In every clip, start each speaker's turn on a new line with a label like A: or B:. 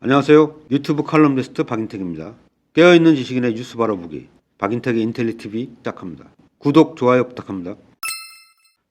A: 안녕하세요. 유튜브 칼럼니스트 박인택입니다. 깨어있는 지식인의 뉴스 바라보기 박인택의 인텔리TV 시작합니다. 구독, 좋아요 부탁합니다.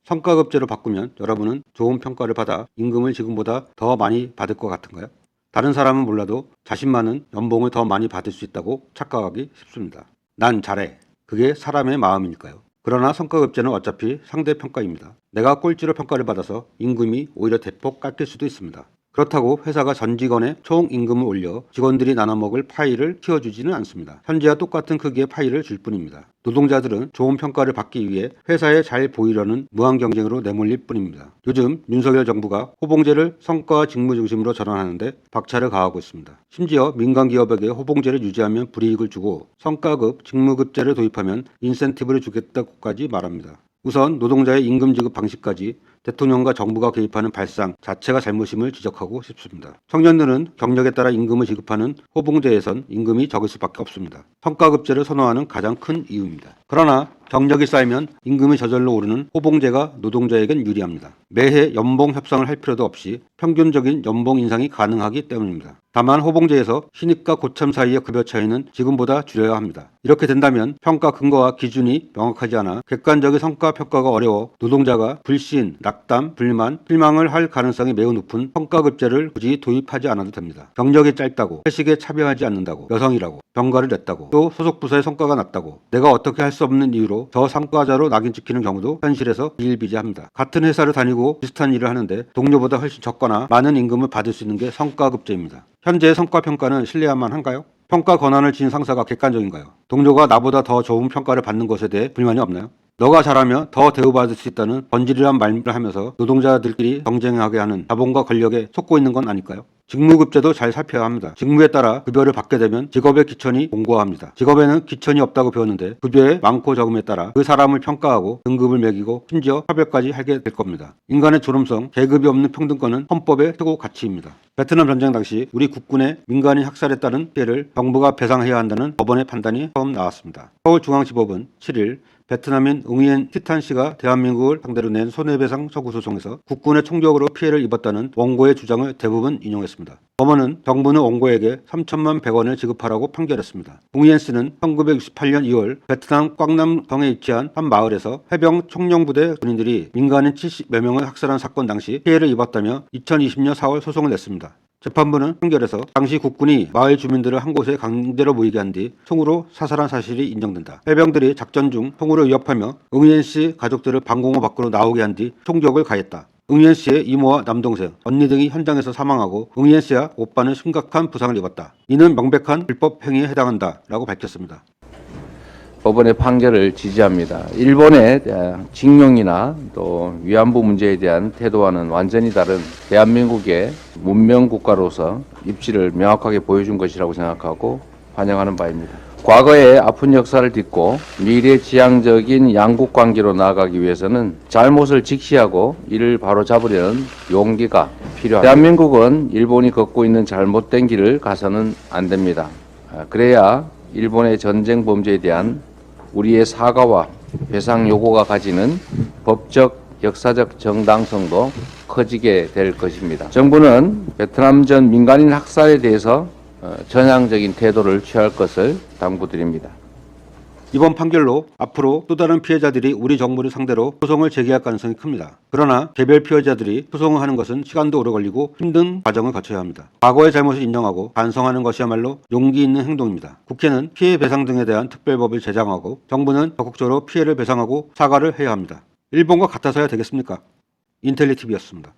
A: 성과급제로 바꾸면 여러분은 좋은 평가를 받아 임금을 지금보다 더 많이 받을 것 같은가요? 다른 사람은 몰라도 자신만은 연봉을 더 많이 받을 수 있다고 착각하기 쉽습니다. 난 잘해. 그게 사람의 마음이니까요. 그러나 성과급제는 어차피 상대평가입니다. 내가 꼴찌로 평가를 받아서 임금이 오히려 대폭 깎일 수도 있습니다. 그렇다고 회사가 전 직원의 총 임금을 올려 직원들이 나눠 먹을 파이를 키워주지는 않습니다. 현재와 똑같은 크기의 파이를 줄 뿐입니다. 노동자들은 좋은 평가를 받기 위해 회사에 잘 보이려는 무한 경쟁으로 내몰릴 뿐입니다. 요즘 윤석열 정부가 호봉제를 성과와 직무 중심으로 전환하는데 박차를 가하고 있습니다. 심지어 민간 기업에게 호봉제를 유지하면 불이익을 주고 성과급, 직무급제를 도입하면 인센티브를 주겠다고까지 말합니다. 우선 노동자의 임금 지급 방식까지 대통령과 정부가 개입하는 발상 자체가 잘못임을 지적하고 싶습니다. 청년들은 경력에 따라 임금을 지급하는 호봉제에선 임금이 적을 수밖에 없습니다. 성과급제를 선호하는 가장 큰 이유입니다. 그러나 경력이 쌓이면 임금이 저절로 오르는 호봉제가 노동자에겐 유리합니다. 매해 연봉 협상을 할 필요도 없이 평균적인 연봉 인상이 가능하기 때문입니다. 다만 호봉제에서 신입과 고참 사이의 급여 차이는 지금보다 줄여야 합니다. 이렇게 된다면 평가 근거와 기준이 명확하지 않아 객관적인 성과 평가가 어려워 노동자가 불신, 낙담, 불만, 실망을 할 가능성이 매우 높은 성과급제를 굳이 도입하지 않아도 됩니다. 경력이 짧다고, 회식에 참여하지 않는다고, 여성이라고, 병가를 냈다고, 또 소속 부서의 성과가 낮다고, 내가 어떻게 할 수 없는 이유로 저상과자로 낙인 찍히는 경우도 현실에서 비일비재합니다. 같은 회사를 다니고 비슷한 일을 하는데 동료보다 훨씬 적거나 많은 임금을 받을 수 있는 게 성과급제입니다. 현재 성과평가는 신뢰할만 한가요? 평가 권한을 지닌 상사가 객관적인가요? 동료가 나보다 더 좋은 평가를 받는 것에 대해 불만이 없나요? 너가 잘하면 더 대우받을 수 있다는 번지르한 말을 하면서 노동자들끼리 경쟁하게 하는 자본과 권력에 속고 있는 건 아닐까요? 직무급제도 잘 살펴야 합니다. 직무에 따라 급여를 받게 되면 직업의 기천이 공고합니다. 직업에는 기천이 없다고 배웠는데 급여의 많고 적음에 따라 그 사람을 평가하고 등급을 매기고 심지어 차별까지 하게 될 겁니다. 인간의 존엄성, 계급이 없는 평등권은 헌법의 최고 가치입니다. 베트남 전쟁 당시 우리 국군의 민간인 학살에 따른 피해를 정부가 배상해야 한다는 법원의 판단이 처음 나왔습니다. 서울중앙지법은 7일 베트남인 응이엔 티탄 씨가 대한민국을 상대로 낸 손해배상 청구 소송에서 국군의 총격으로 피해를 입었다는 원고의 주장을 대부분 인용했습니다. 법원은 정부는 원고에게 3천만 100원을 지급하라고 판결했습니다. 응이엔 씨는 1968년 2월 베트남 꽝남성에 위치한 한 마을에서 해병 청룡부대 군인들이 민간인 70여 명을 학살한 사건 당시 피해를 입었다며 2020년 4월 소송을 냈습니다. 재판부는 판결에서 당시 국군이 마을 주민들을 한 곳에 강제로 모이게 한 뒤 총으로 사살한 사실이 인정된다. 해병들이 작전 중 총으로 위협하며 응이엔 씨 가족들을 방공호 밖으로 나오게 한 뒤 총격을 가했다. 응이엔 씨의 이모와 남동생, 언니 등이 현장에서 사망하고 응이엔 씨와 오빠는 심각한 부상을 입었다. 이는 명백한 불법 행위에 해당한다 라고 밝혔습니다.
B: 법원의 판결을 지지합니다. 일본의 징용이나 또 위안부 문제에 대한 태도와는 완전히 다른 대한민국의 문명 국가로서 입지를 명확하게 보여준 것이라고 생각하고 환영하는 바입니다. 과거의 아픈 역사를 딛고 미래지향적인 양국 관계로 나아가기 위해서는 잘못을 직시하고 이를 바로잡으려는 용기가 필요합니다. 대한민국은 일본이 걷고 있는 잘못된 길을 가서는 안 됩니다. 그래야 일본의 전쟁 범죄에 대한 우리의 사과와 배상 요구가 가지는 법적, 역사적 정당성도 커지게 될 것입니다. 정부는 베트남전 민간인 학살에 대해서 전향적인 태도를 취할 것을 당부드립니다.
A: 이번 판결로 앞으로 또 다른 피해자들이 우리 정부를 상대로 소송을 제기할 가능성이 큽니다. 그러나 개별 피해자들이 소송을 하는 것은 시간도 오래 걸리고 힘든 과정을 거쳐야 합니다. 과거의 잘못을 인정하고 반성하는 것이야말로 용기 있는 행동입니다. 국회는 피해 배상 등에 대한 특별법을 제정하고 정부는 적극적으로 피해를 배상하고 사과를 해야 합니다. 일본과 같아서야 되겠습니까? 인텔리TV였습니다.